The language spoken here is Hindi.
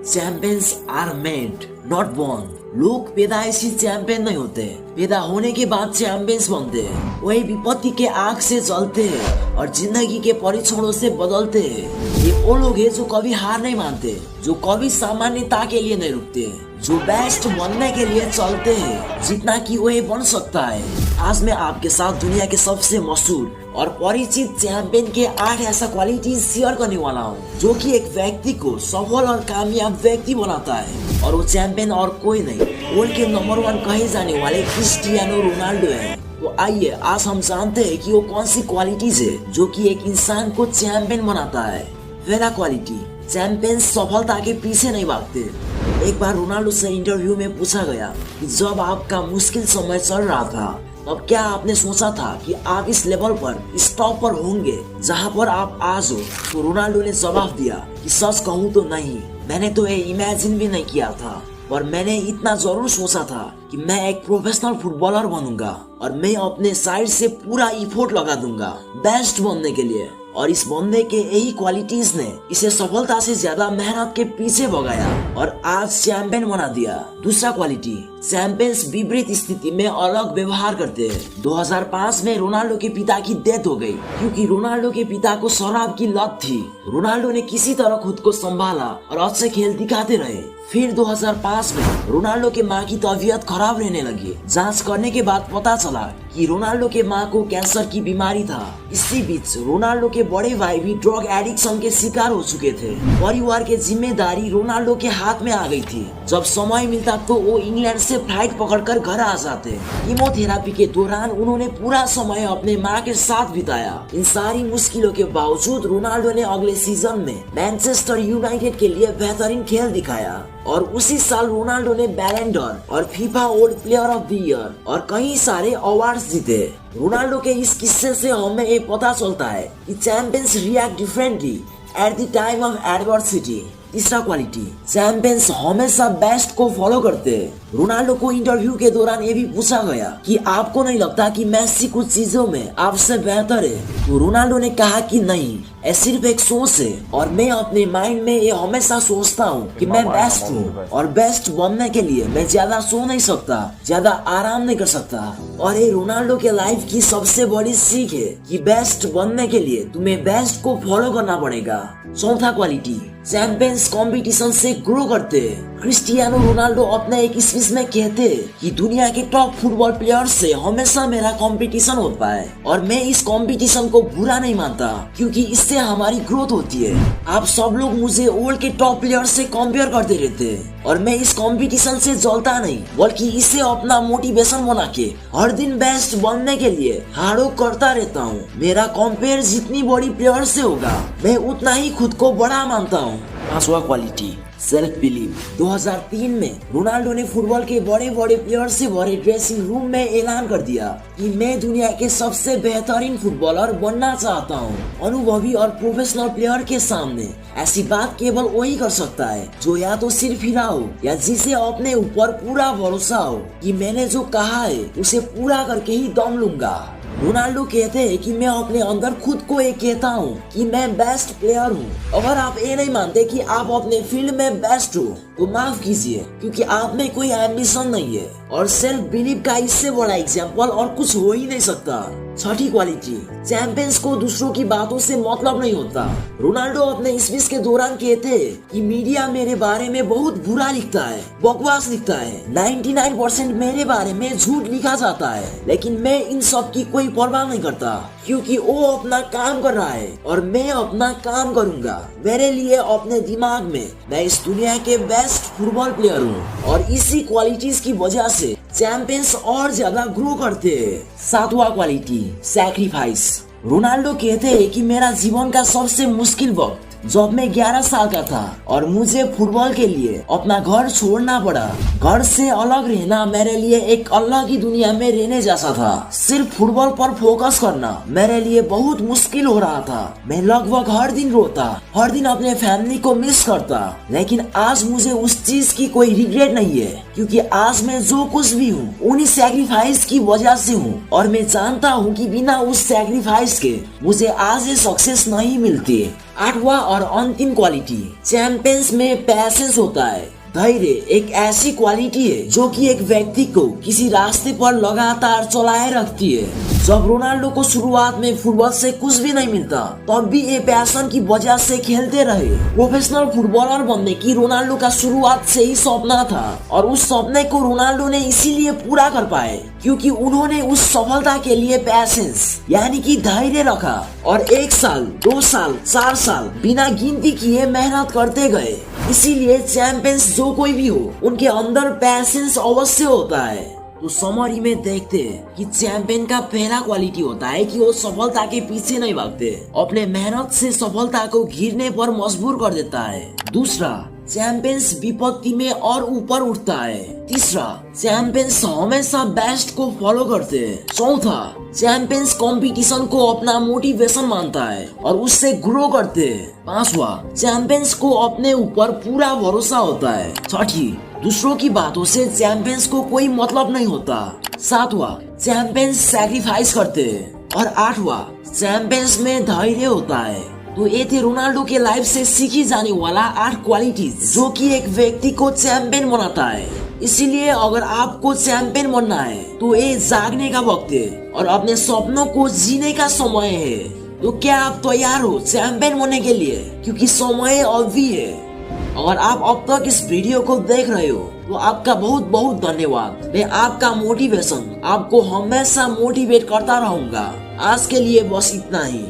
Champions are made not born. लोग पैदाइशी चैंपियन नहीं होते, पैदा होने के बाद चैंपियंस बनते हैं। वही विपत्ति के आग से चलते हैं और जिंदगी के परीक्षणों से बदलते हैं। ये वो लोग हैं जो कभी हार नहीं मानते, जो कभी सामान्यता के लिए नहीं रुकते, जो बेस्ट बनने के लिए चलते हैं जितना कि वही बन सकता है। आज मैं आपके साथ दुनिया के सबसे मशहूर और परिचित चैंपियन के 8 ऐसा क्वालिटीज शेयर करने वाला हूँ जो कि एक व्यक्ति को सफल और कामयाब व्यक्ति बनाता है। और वो चैंपियन और कोई नहीं, वर्ल्ड के नंबर 1 कहे जाने वाले क्रिस्टियानो रोनाल्डो है। तो आइए आज हम जानते हैं कि वो कौन सी क्वालिटीज है जो कि एक इंसान को चैंपियन बनाता है। पहला क्वालिटी, चैंपियन सफलता के पीछे नहीं भागते। एक बार रोनाल्डो से इंटरव्यू में पूछा गया कि जब आपका मुश्किल समय चल रहा था तब क्या आपने सोचा था कि आप इस लेवल पर, इस टॉप पर होंगे जहां पर आप आज हो? तो रोनाल्डो ने जवाब दिया कि सच कहूँ तो नहीं, मैंने तो ये इमेजिन भी नहीं किया था, पर मैंने इतना जरूर सोचा था कि मैं एक प्रोफेशनल फुटबॉलर बनूंगा और मैं अपने साइड से पूरा इफोर्ट लगा दूंगा बेस्ट बनने के लिए। और इस बंदे के यही क्वालिटीज ने इसे सफलता से ज्यादा मेहनत के पीछे भगाया और आज चैंपियन बना दिया। दूसरा क्वालिटी, चैंपियंस विपरीत स्थिति में अलग व्यवहार करते हैं। 2005 में रोनाल्डो के पिता की डेथ हो गई क्योंकि रोनाल्डो के पिता को शराब की लत थी। रोनाल्डो ने किसी तरह खुद को संभाला और अच्छे खेल दिखाते रहे। फिर 2005 में रोनाल्डो के माँ की तबीयत खराब रहने लगी। जांच करने के बाद पता चला कि रोनाल्डो के माँ को कैंसर की बीमारी था। इसी बीच रोनाल्डो के बड़े भाई भी ड्रग एडिक्शन के शिकार हो चुके थे। परिवार की जिम्मेदारी रोनाल्डो के हाथ में आ गई थी। जब समय मिलता तो वो इंग्लैंड से फ्लाइट पकड़कर घर आ जाते। कीमोथेरेपी के दौरान उन्होंने पूरा समय अपने माँ के साथ बिताया। इन सारी मुश्किलों के बावजूद रोनाल्डो ने अगले सीजन में मैनचेस्टर यूनाइटेड के लिए बेहतरीन खेल दिखाया और उसी साल रोनाल्डो ने बैलन डॉर और FIFA world player of the year और कई सारे अवार्ड्स जीते। रोनाल्डो के इस किस्से से हमें ये पता चलता है कि champions react differently at the time of adversity. तीसरा क्वालिटी, चैंपियंस हमेशा बेस्ट को फॉलो करते हैं। रोनाल्डो को इंटरव्यू के दौरान ये भी पूछा गया कि आपको नहीं लगता कि मेसी कुछ चीजों में आपसे बेहतर है? तो रोनाल्डो ने कहा कि नहीं, ये सिर्फ एक सोच है और मैं अपने माइंड में ये हमेशा सोचता हूँ कि मैं बेस्ट हूँ और बेस्ट बनने के लिए मैं ज्यादा सो नहीं सकता, ज्यादा आराम नहीं कर सकता। और ये रोनाल्डो के लाइफ की सबसे बड़ी सीख है कि बेस्ट बनने के लिए तुम्हें बेस्ट को फॉलो करना पड़ेगा। चौथा क्वालिटी, चैंपियंस कंपटीशन से ग्रो करते हैं। क्रिस्टियानो रोनाल्डो अपने एक स्पीच में कहते हैं कि दुनिया के टॉप फुटबॉल प्लेयर से हमेशा मेरा कंपटीशन होता है और मैं इस कंपटीशन को बुरा नहीं मानता क्योंकि इससे हमारी ग्रोथ होती है। आप सब लोग मुझे वर्ल्ड के टॉप प्लेयर से कंपेयर करते रहते हैं और मैं इस कंपटीशन से जलता नहीं बल्कि इसे अपना मोटिवेशन बना के हर दिन बेस्ट बनने के लिए हार्ड वर्क करता रहता हूँ। मेरा कंपेयर जितनी बड़ी प्लेयर से होगा मैं उतना ही खुद को बड़ा मानता हूँ। पांचवा क्वालिटी, सेल्फ बिलीव। 2003 में रोनाल्डो ने फुटबॉल के बड़े बड़े प्लेयर से भरे ड्रेसिंग रूम में ऐलान कर दिया कि मैं दुनिया के सबसे बेहतरीन फुटबॉलर बनना चाहता हूँ। अनुभवी और प्रोफेशनल प्लेयर के सामने ऐसी बात केवल वही कर सकता है जो या तो सिर्फ हीरा हो या जिसे अपने ऊपर पूरा भरोसा हो कि मैंने जो कहा है उसे पूरा करके ही दम लूंगा। रोनाल्डो कहते हैं कि मैं अपने अंदर खुद को ये कहता हूँ कि मैं बेस्ट प्लेयर हूँ। अगर आप ये नहीं मानते कि आप अपने फील्ड में बेस्ट हो तो माफ कीजिए क्योंकि आप में कोई एम्बिशन नहीं है और सेल्फ बिलीव का इससे बड़ा एग्जाम्पल और कुछ हो ही नहीं सकता। छठी क्वालिटी, चैंपियंस को दूसरों की बातों से मतलब नहीं होता। रोनाल्डो अपने स्पीच के दौरान कहते हैं कि मीडिया मेरे बारे में बहुत बुरा लिखता है, बकवास लिखता है, 99% मेरे बारे में झूठ लिखा जाता है, लेकिन मैं इन सब की कोई परवाह नहीं करता क्योंकि वो अपना काम कर रहा है और मैं अपना काम करूंगा। मेरे लिए अपने दिमाग में मैं इस दुनिया के बेस्ट फुटबॉल प्लेयर हूँ और इसी क्वालिटीज की वजह से चैंपियंस और ज्यादा ग्रो करते हैं। सातवां क्वालिटी, सैक्रिफाइस। रोनाल्डो कहते हैं कि मेरा जीवन का सबसे मुश्किल वक्त जब मैं 11 साल का था और मुझे फुटबॉल के लिए अपना घर छोड़ना पड़ा। घर से अलग रहना मेरे लिए एक अलग ही दुनिया में रहने जैसा था। सिर्फ फुटबॉल पर फोकस करना मेरे लिए बहुत मुश्किल हो रहा था। मैं लगभग हर दिन रोता, हर दिन अपने फैमिली को मिस करता, लेकिन आज मुझे उस चीज की कोई रिग्रेट नहीं है क्योंकि आज मैं जो कुछ भी हूँ उन्हीं सैक्रिफाइस की वजह से हूँ और मैं जानता हूँ कि बिना उस सैक्रिफाइस के मुझे आज ये सक्सेस नहीं मिलती। 8वां और अंतिम क्वालिटी, चैंपियंस में पैशंस होता है। धैर्य एक ऐसी क्वालिटी है जो कि एक व्यक्ति को किसी रास्ते पर लगातार चलाए रखती है। जब रोनाल्डो को शुरुआत में फुटबॉल से कुछ भी नहीं मिलता, तब भी ये पैशन की वजह से खेलते रहे। प्रोफेशनल फुटबॉलर बनने की रोनाल्डो का शुरुआत से ही सपना था और उस सपने को रोनाल्डो ने इसीलिए पूरा कर पाए क्योंकि उन्होंने उस सफलता के लिए पैशंस यानी कि धैर्य रखा और 1 साल, 2 साल, 4 साल बिना गिनती किए मेहनत करते गए। इसीलिए चैंपियंस जो कोई भी हो, उनके अंदर पैशंस अवश्य होता है। तो समरी में देखते हैं कि चैंपियन का पहला क्वालिटी होता है कि वो सफलता के पीछे नहीं भागते, अपने मेहनत से सफलता को गिरने पर मजबूर कर देता है। दूसरा, चैंपियंस विपत्ति में और ऊपर उठता है। तीसरा, चैंपियंस हमेशा बेस्ट को फॉलो करते हैं। चौथा, चैंपियंस कंपटीशन को अपना मोटिवेशन मानता है और उससे ग्रो करते हैं। पांचवा, चैंपियंस को अपने ऊपर पूरा भरोसा होता है। छठी, दूसरों की बातों से चैंपियंस को कोई मतलब नहीं होता। सातवां, चैंपियंस सैक्रिफाइस करते हैं और आठवां, चैंपियंस में धैर्य होता है। तो ये थे रोनाल्डो के लाइफ से सीखी जाने वाला 8 क्वालिटीज जो कि एक व्यक्ति को चैंपियन बनाता है। इसीलिए अगर आपको चैंपियन बनना है तो ये जागने का वक्त है और अपने सपनों को जीने का समय है। तो क्या आप तैयार हो चैंपियन बनने के लिए? क्योंकि समय अभी है। अगर आप अब तक इस वीडियो को देख रहे हो तो आपका बहुत बहुत धन्यवाद। मैं आपका मोटिवेशन आपको हमेशा मोटिवेट करता रहूंगा। आज के लिए बस इतना ही।